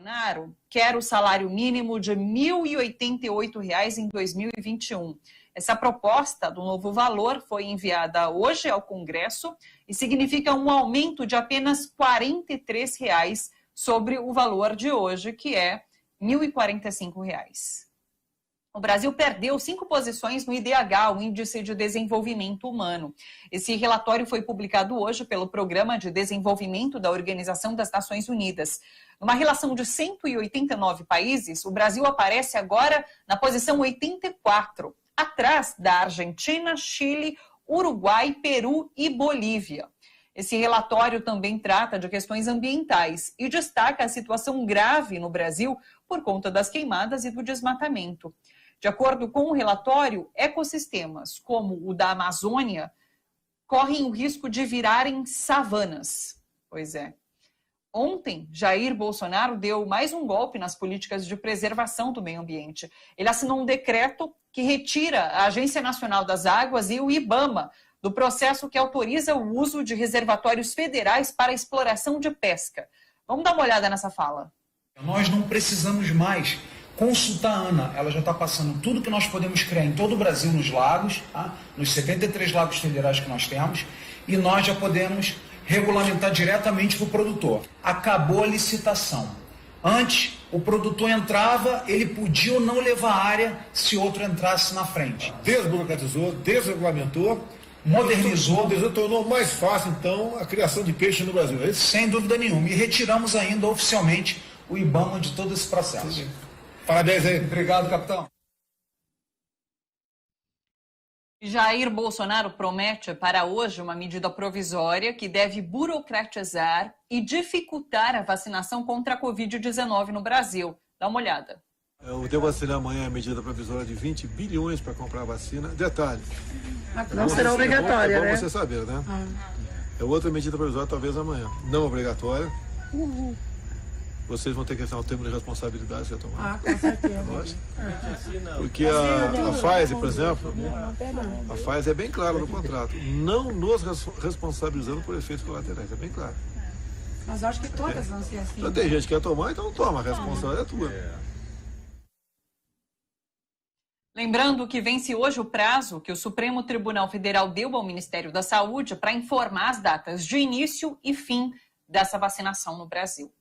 Bolsonaro quer o salário mínimo de R$ 1.088 em 2021. Essa proposta do novo valor foi enviada hoje ao Congresso e significa um aumento de apenas R$ 43 sobre o valor de hoje, que é R$ 1.045. O Brasil perdeu 5 posições no IDH, o Índice de Desenvolvimento Humano. Esse relatório foi publicado hoje pelo Programa de Desenvolvimento da Organização das Nações Unidas. Numa relação de 189 países, o Brasil aparece agora na posição 84, atrás da Argentina, Chile, Uruguai, Peru e Bolívia. Esse relatório também trata de questões ambientais e destaca a situação grave no Brasil por conta das queimadas e do desmatamento. De acordo com o relatório, ecossistemas como o da Amazônia correm o risco de virarem savanas. Pois é. Ontem, Jair Bolsonaro deu mais um golpe nas políticas de preservação do meio ambiente. Ele assinou um decreto que retira a Agência Nacional das Águas e o IBAMA do processo que autoriza o uso de reservatórios federais para exploração de pesca. Vamos dar uma olhada nessa fala. Nós não precisamos mais consultar a ANA, ela já está passando tudo que nós podemos criar em todo o Brasil nos lagos, tá? Nos 73 lagos federais que nós temos, e nós já podemos regulamentar diretamente para o produtor. Acabou a licitação. Antes, o produtor entrava, ele podia ou não levar a área se outro entrasse na frente. Desburocratizou, desregulamentou, modernizou, tornou mais fácil, então, a criação de peixe no Brasil. É isso? Sem dúvida nenhuma. E retiramos ainda oficialmente o IBAMA de todo esse processo. Sim. Parabéns aí. Obrigado, capitão. Jair Bolsonaro promete para hoje uma medida provisória que deve burocratizar e dificultar a vacinação contra a Covid-19 no Brasil. Dá uma olhada. Eu devo assinar amanhã a medida provisória de 20 bilhões para comprar vacina. Detalhe. Não será obrigatória, é bom né? você saber, né? É outra medida provisória, talvez amanhã. Não obrigatória. Vocês vão ter que assinar o termo de responsabilidade que tomar. Com certeza. Lógico. Porque a Pfizer, por exemplo, a Pfizer é bem clara no contrato. Não nos responsabilizando por efeitos colaterais. É bem claro. Mas eu acho que todas vão ser assim. Então, tem gente que quer tomar, então toma. A responsabilidade é tua. Lembrando que vence hoje o prazo que o Supremo Tribunal Federal deu ao Ministério da Saúde para informar as datas de início e fim dessa vacinação no Brasil.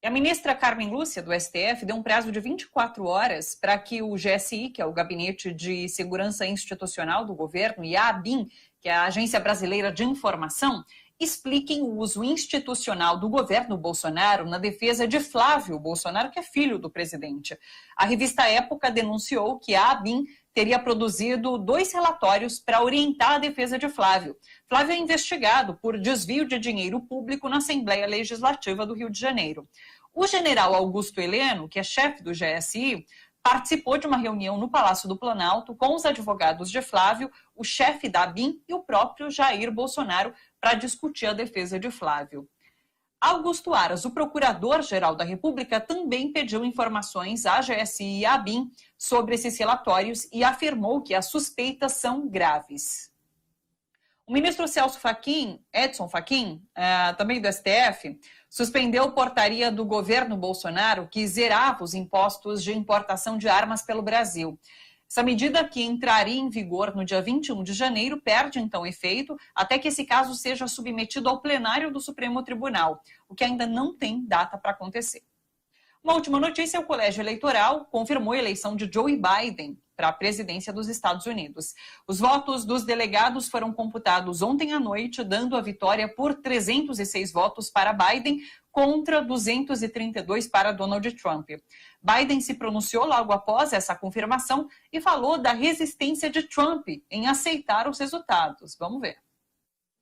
E a ministra Carmen Lúcia, do STF, deu um prazo de 24 horas para que o GSI, que é o Gabinete de Segurança Institucional do Governo, e a ABIN, que é a Agência Brasileira de Informação, expliquem o uso institucional do governo Bolsonaro na defesa de Flávio Bolsonaro, que é filho do presidente. A revista Época denunciou que a ABIN teria produzido 2 relatórios para orientar a defesa de Flávio. Flávio é investigado por desvio de dinheiro público na Assembleia Legislativa do Rio de Janeiro. O general Augusto Heleno, que é chefe do GSI, participou de uma reunião no Palácio do Planalto com os advogados de Flávio, o chefe da ABIN e o próprio Jair Bolsonaro para discutir a defesa de Flávio. Augusto Aras, o procurador-geral da República, também pediu informações à GSI e à ABIN sobre esses relatórios e afirmou que as suspeitas são graves. O ministro Edson Fachin, também do STF, suspendeu portaria do governo Bolsonaro que zerava os impostos de importação de armas pelo Brasil. Essa medida, que entraria em vigor no dia 21 de janeiro, perde então efeito até que esse caso seja submetido ao plenário do Supremo Tribunal, o que ainda não tem data para acontecer. Uma última notícia: o Colégio Eleitoral confirmou a eleição de Joe Biden para a presidência dos Estados Unidos. Os votos dos delegados foram computados ontem à noite, dando a vitória por 306 votos para Biden contra 232 para Donald Trump. Biden se pronunciou logo após essa confirmação e falou da resistência de Trump em aceitar os resultados. Vamos ver.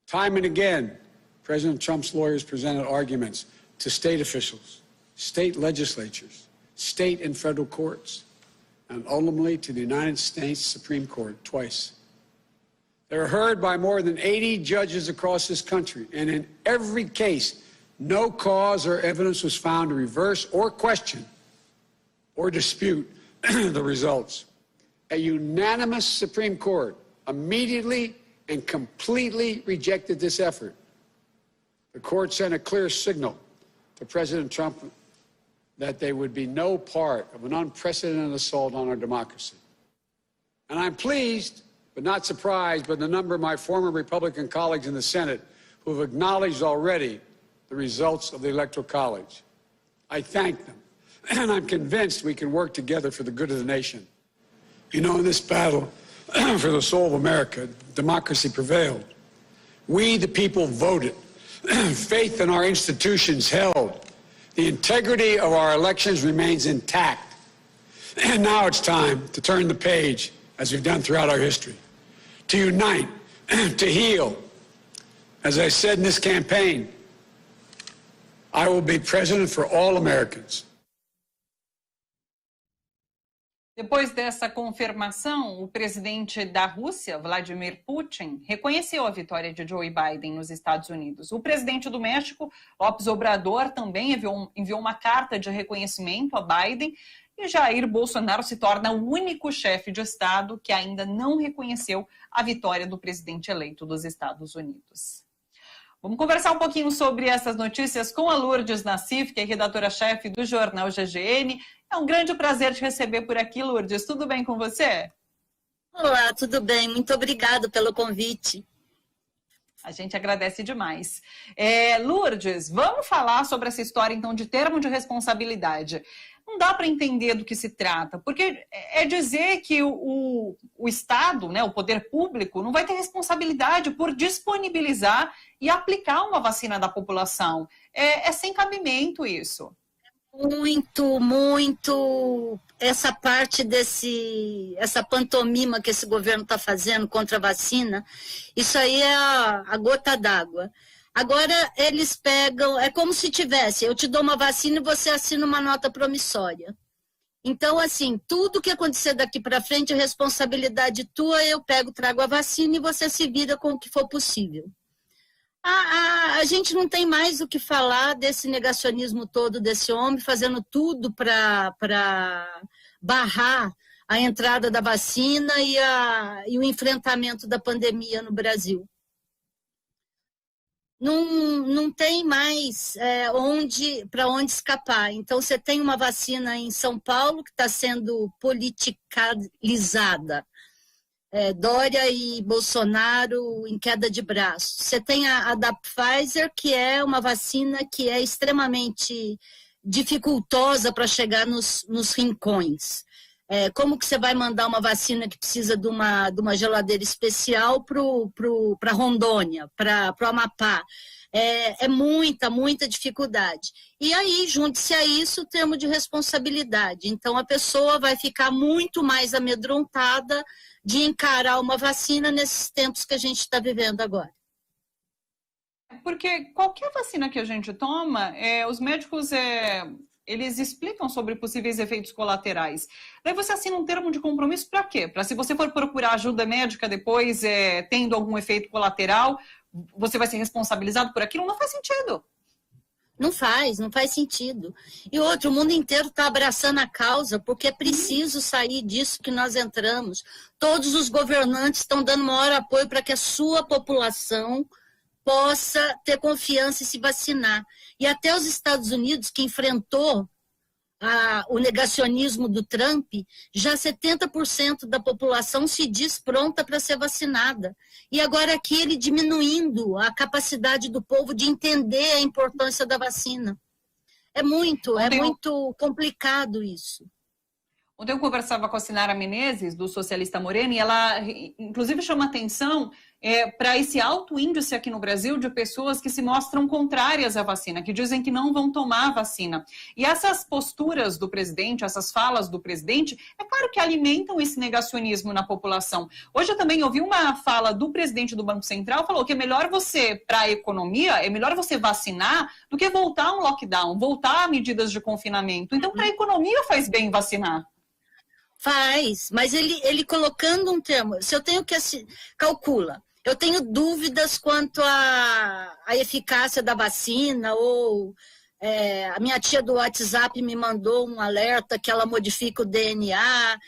Time and again, President Trump's lawyers presented arguments to state officials, state legislatures, state and federal courts, and ultimately to the United States Supreme Court twice. They were heard by more than 80 judges across this country, and in every case, no cause or evidence was found to reverse or question or dispute the results. A unanimous Supreme Court immediately and completely rejected this effort. The court sent a clear signal to President Trump that they would be no part of an unprecedented assault on our democracy. And I'm pleased, but not surprised, by the number of my former Republican colleagues in the Senate who have acknowledged already the results of the Electoral College. I thank them, and I'm convinced we can work together for the good of the nation. You know, in this battle for the soul of America, democracy prevailed. We, the people, voted. Faith in our institutions held. The integrity of our elections remains intact. And now it's time to turn the page, as we've done throughout our history, to unite, to heal. As I said in this campaign, I will be president for all Americans. Depois dessa confirmação, o presidente da Rússia, Vladimir Putin, reconheceu a vitória de Joe Biden nos Estados Unidos. O presidente do México, López Obrador, também enviou uma carta de reconhecimento a Biden, e Jair Bolsonaro se torna o único chefe de Estado que ainda não reconheceu a vitória do presidente eleito dos Estados Unidos. Vamos conversar um pouquinho sobre essas notícias com a Lourdes Nassif, que é redatora-chefe do jornal GGN. É um grande prazer te receber por aqui, Lourdes. Tudo bem com você? Olá, tudo bem. Muito obrigado pelo convite. A gente agradece demais. Lourdes, vamos falar sobre essa história, então, de termo de responsabilidade. Não dá para entender do que se trata, porque é dizer que o Estado, né, o poder público, não vai ter responsabilidade por disponibilizar e aplicar uma vacina da população. É sem cabimento isso. Muito. Essa parte essa pantomima que esse governo está fazendo contra a vacina, isso aí é a gota d'água. Agora eles pegam, é como se tivesse, eu te dou uma vacina e você assina uma nota promissória. Então, assim, tudo que acontecer daqui para frente é responsabilidade tua, eu trago a vacina e você se vira com o que for possível. A gente não tem mais o que falar desse negacionismo todo desse homem, fazendo tudo para barrar a entrada da vacina e o enfrentamento da pandemia no Brasil. Não tem mais para onde escapar. Então, você tem uma vacina em São Paulo que está sendo politicalizada. Dória e Bolsonaro em queda de braço. Você tem a da Pfizer, que é uma vacina que é extremamente dificultosa para chegar nos rincões. Como que você vai mandar uma vacina que precisa de uma geladeira especial para Rondônia, para o Amapá? Muita dificuldade. E aí, junte-se a isso o termo de responsabilidade. Então, a pessoa vai ficar muito mais amedrontada de encarar uma vacina nesses tempos que a gente está vivendo agora. Porque qualquer vacina que a gente toma, os médicos... eles explicam sobre possíveis efeitos colaterais. Daí você assina um termo de compromisso para quê? Para se você for procurar ajuda médica depois, tendo algum efeito colateral, você vai ser responsabilizado por aquilo? Não faz sentido. Não faz sentido. E outro, o mundo inteiro está abraçando a causa, porque é preciso sair disso que nós entramos. Todos os governantes estão dando maior apoio para que a sua população possa ter confiança e se vacinar. E até os Estados Unidos, que enfrentou o negacionismo do Trump, já 70% da população se diz pronta para ser vacinada. E agora aqui ele diminuindo a capacidade do povo de entender a importância da vacina. É muito complicado isso. Ontem eu conversava com a Sinara Menezes, do Socialista Morena, e ela, inclusive, chama atenção para esse alto índice aqui no Brasil de pessoas que se mostram contrárias à vacina, que dizem que não vão tomar a vacina. E essas posturas do presidente, essas falas do presidente, é claro que alimentam esse negacionismo na população. Hoje eu também ouvi uma fala do presidente do Banco Central, falou que é melhor para a economia, é melhor você vacinar do que voltar a um lockdown, voltar a medidas de confinamento. Então, para a economia faz bem vacinar. Faz, mas ele colocando um termo, se eu tenho que calcula, eu tenho dúvidas quanto à eficácia da vacina, ou a minha tia do WhatsApp me mandou um alerta que ela modifica o DNA,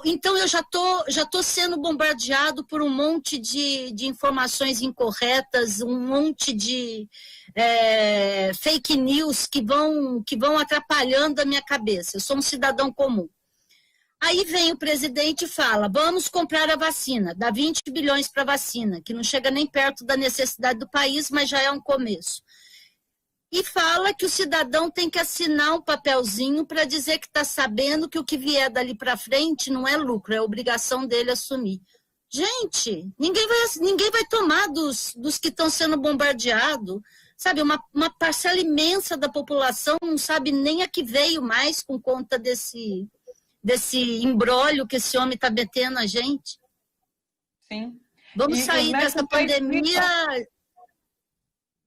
então eu já tô sendo bombardeado por um monte de informações incorretas, um monte de fake news que vão atrapalhando a minha cabeça. Eu sou um cidadão comum. Aí vem o presidente e fala, vamos comprar a vacina, dá 20 bilhões para a vacina, que não chega nem perto da necessidade do país, mas já é um começo. E fala que o cidadão tem que assinar um papelzinho para dizer que está sabendo que o que vier dali para frente não é lucro, é obrigação dele assumir. Gente, ninguém vai tomar dos que estão sendo bombardeados. Sabe, uma parcela imensa da população não sabe nem a que veio mais com conta desse imbróglio que esse homem está metendo a gente. Sim. Vamos sair dessa pandemia...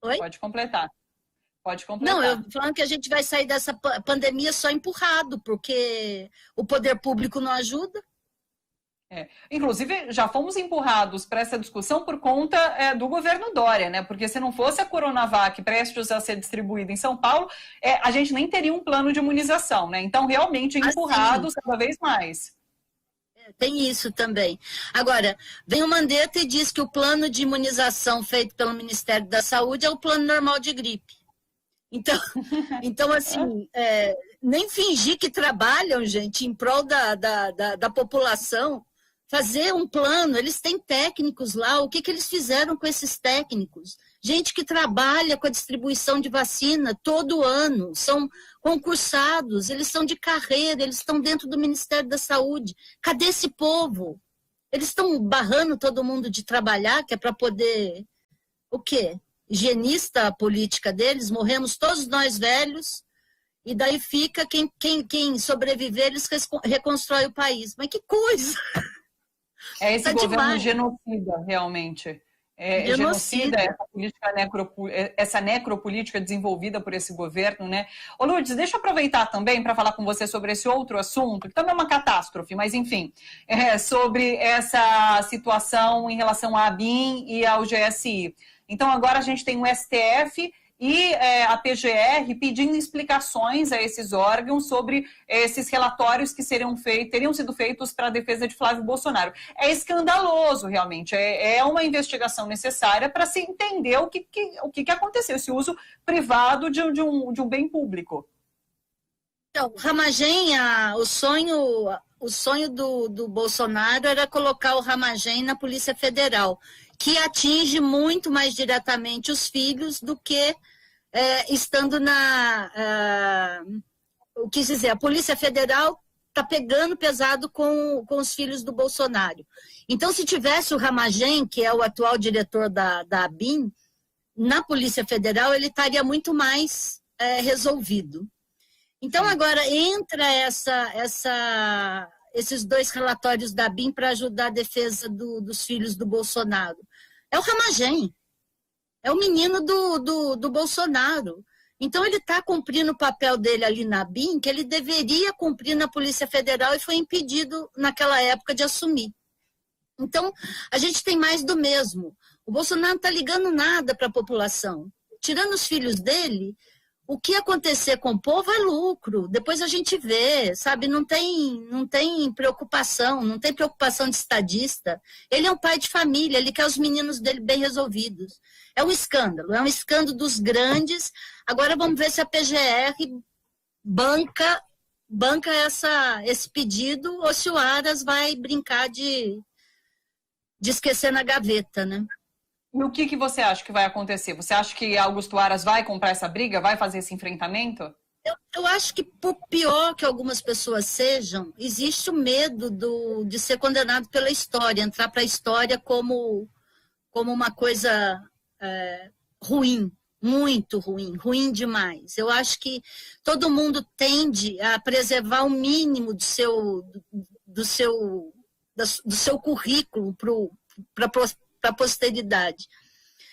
Oi? Pode completar. Não, eu falando que a gente vai sair dessa pandemia só empurrado, porque o poder público não ajuda. Inclusive, já fomos empurrados para essa discussão por conta do governo Dória, né? Porque se não fosse a Coronavac prestes a ser distribuída em São Paulo, a gente nem teria um plano de imunização, né? Então, realmente, empurrados cada vez mais. Tem isso também. Agora, vem o Mandetta e diz que o plano de imunização feito pelo Ministério da Saúde é o plano normal de gripe. Então assim, nem fingir que trabalham, gente, em prol da população, fazer um plano, eles têm técnicos lá, o que eles fizeram com esses técnicos? Gente que trabalha com a distribuição de vacina todo ano, são concursados, eles são de carreira, eles estão dentro do Ministério da Saúde. Cadê esse povo? Eles estão barrando todo mundo de trabalhar, que é para poder... O quê? Higienista a política deles, morremos todos nós velhos, e daí fica quem sobreviver, eles reconstrói o país. Mas que coisa! Esse governo genocida, realmente. Genocida, essa necropolítica desenvolvida por esse governo, né? Ô Lourdes, deixa eu aproveitar também para falar com você sobre esse outro assunto, que também é uma catástrofe, mas enfim, sobre essa situação em relação à ABIN e ao GSI. Então, agora a gente tem o STF e a PGR pedindo explicações a esses órgãos sobre esses relatórios que teriam sido feitos para a defesa de Flávio Bolsonaro. É escandaloso, realmente. É uma investigação necessária para se entender o que aconteceu, esse uso privado de um bem público. Então, Ramagem, o sonho do Bolsonaro era colocar o Ramagem na Polícia Federal, que atinge muito mais diretamente os filhos do que estando o que dizer, a Polícia Federal está pegando pesado com os filhos do Bolsonaro. Então, se tivesse o Ramagem, que é o atual diretor da ABIN, na Polícia Federal, ele estaria muito mais resolvido. Então, agora entra esses dois relatórios da ABIN para ajudar a defesa dos filhos do Bolsonaro. É o Ramagem, é o menino do Bolsonaro. Então, ele está cumprindo o papel dele ali na ABIN, que ele deveria cumprir na Polícia Federal e foi impedido naquela época de assumir. Então, a gente tem mais do mesmo. O Bolsonaro não está ligando nada para a população. Tirando os filhos dele, o que acontecer com o povo é lucro. Depois a gente vê, sabe? Não tem preocupação, não tem preocupação de estadista. Ele é um pai de família, ele quer os meninos dele bem resolvidos. É um escândalo dos grandes. Agora vamos ver se a PGR banca esse pedido ou se o Aras vai brincar de esquecer na gaveta, né? E o que você acha que vai acontecer? Você acha que Augusto Aras vai comprar essa briga, vai fazer esse enfrentamento? Eu acho que, por pior que algumas pessoas sejam, existe o medo de ser condenado pela história, entrar para a história como uma coisa ruim, muito ruim demais. Eu acho que todo mundo tende a preservar o mínimo do seu currículo para a posteridade.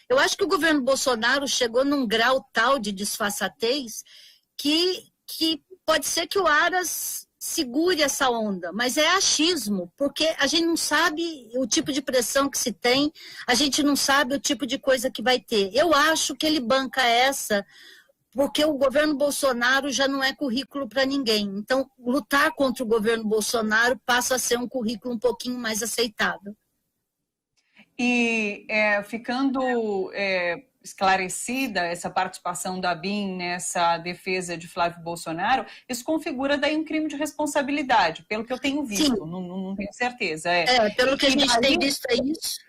Eu acho que o governo Bolsonaro chegou num grau tal de disfarçatez que pode ser que o Aras segure essa onda, mas é achismo, porque a gente não sabe o tipo de pressão que se tem, a gente não sabe o tipo de coisa que vai ter. Eu acho que ele banca essa, porque o governo Bolsonaro já não é currículo para ninguém. Então, lutar contra o governo Bolsonaro passa a ser um currículo um pouquinho mais aceitável. E ficando esclarecida essa participação da ABIN nessa defesa de Flávio Bolsonaro, isso configura daí um crime de responsabilidade, pelo que eu tenho visto, não tenho certeza. Pelo que a gente tem visto é isso.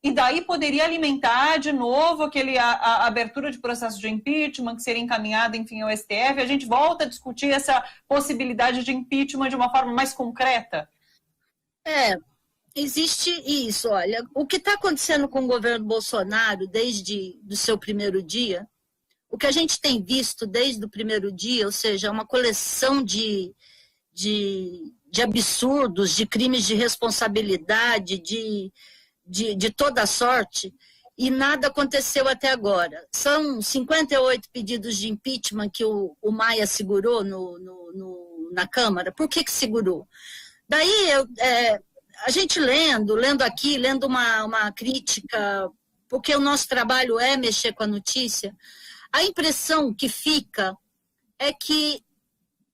E daí poderia alimentar de novo a abertura de processo de impeachment, que seria encaminhado, enfim, ao STF. A gente volta a discutir essa possibilidade de impeachment de uma forma mais concreta? Existe isso. Olha, o que está acontecendo com o governo Bolsonaro desde o seu primeiro dia, o que a gente tem visto desde o primeiro dia, ou seja, uma coleção de absurdos, de crimes de responsabilidade, de toda sorte, e nada aconteceu até agora. São 58 pedidos de impeachment que o Maia segurou na Câmara. Por que segurou? Daí, a gente lendo uma crítica, porque o nosso trabalho é mexer com a notícia, a impressão que fica é que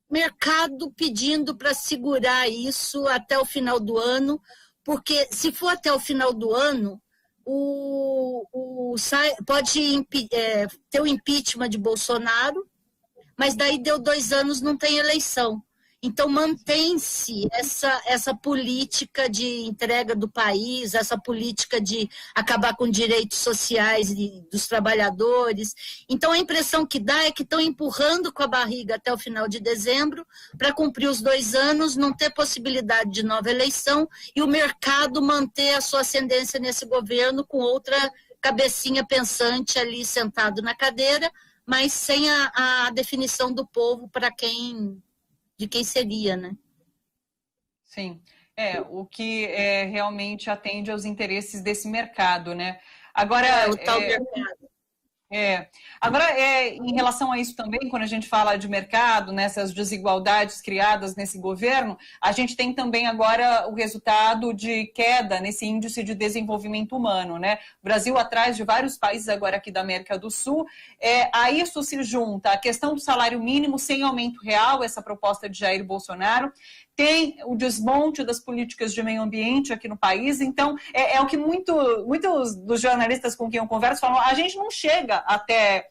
mercado pedindo para segurar isso até o final do ano, porque se for até o final do ano, pode ter o impeachment de Bolsonaro, mas daí deu 2 anos, não tem eleição. Então mantém-se essa política de entrega do país, essa política de acabar com direitos sociais dos trabalhadores. Então a impressão que dá é que estão empurrando com a barriga até o final de dezembro para cumprir os 2 anos, não ter possibilidade de nova eleição e o mercado manter a sua ascendência nesse governo com outra cabecinha pensante ali sentado na cadeira, mas sem a definição do povo de quem seria, né? Sim, o que realmente atende aos interesses desse mercado, né? Agora, o tal mercado. Agora, em relação a isso também, quando a gente fala de mercado, nessas desigualdades criadas nesse governo, a gente tem também agora o resultado de queda nesse índice de desenvolvimento humano, né? O Brasil atrás de vários países agora aqui da América do Sul. A isso se junta a questão do salário mínimo sem aumento real, essa proposta de Jair Bolsonaro. Tem o desmonte das políticas de meio ambiente aqui no país. Então, o que muitos dos jornalistas com quem eu converso falam, a gente não chega até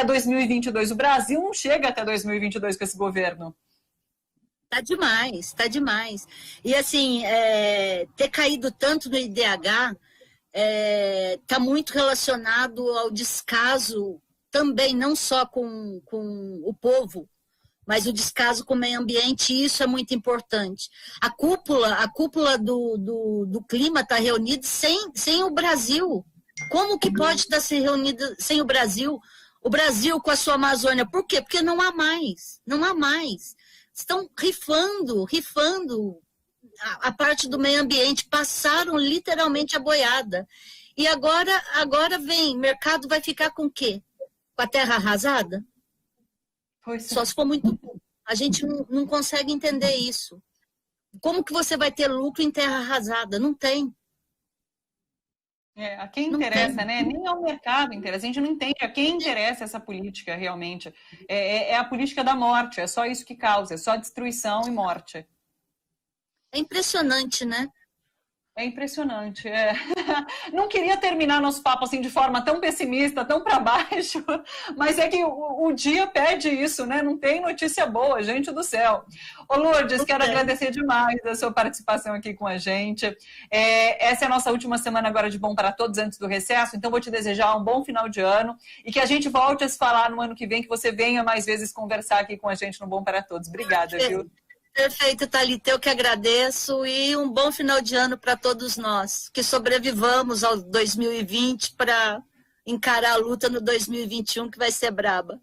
2022, o Brasil não chega até 2022 com esse governo. Tá demais. E assim, ter caído tanto no IDH está muito relacionado ao descaso também, não só com o povo, mas o descaso com o meio ambiente, e isso é muito importante. A cúpula do clima está reunida sem o Brasil. Como que pode estar se reunida sem o Brasil? O Brasil com a sua Amazônia. Por quê? Porque não há mais. Estão rifando a parte do meio ambiente, passaram literalmente a boiada. E agora vem, mercado vai ficar com o quê? Com a terra arrasada? Só se for muito bom. A gente não consegue entender isso. Como que você vai ter lucro em terra arrasada? Não tem. A quem interessa, né? Nem ao mercado interessa. A gente não entende a quem interessa essa política realmente. É a política da morte, é só isso que causa, é só destruição e morte. É impressionante, né? É impressionante. Não queria terminar nosso papo assim de forma tão pessimista, tão para baixo, mas é que o dia pede isso, né? Não tem notícia boa, gente do céu. Ô Lourdes, quero agradecer demais a sua participação aqui com a gente. Essa é a nossa última semana agora de Bom para Todos antes do recesso, então vou te desejar um bom final de ano e que a gente volte a se falar no ano que vem, que você venha mais vezes conversar aqui com a gente no Bom para Todos. Obrigada, viu? Perfeito, Thalita, eu que agradeço e um bom final de ano para todos nós, que sobrevivamos ao 2020 para encarar a luta no 2021, que vai ser braba.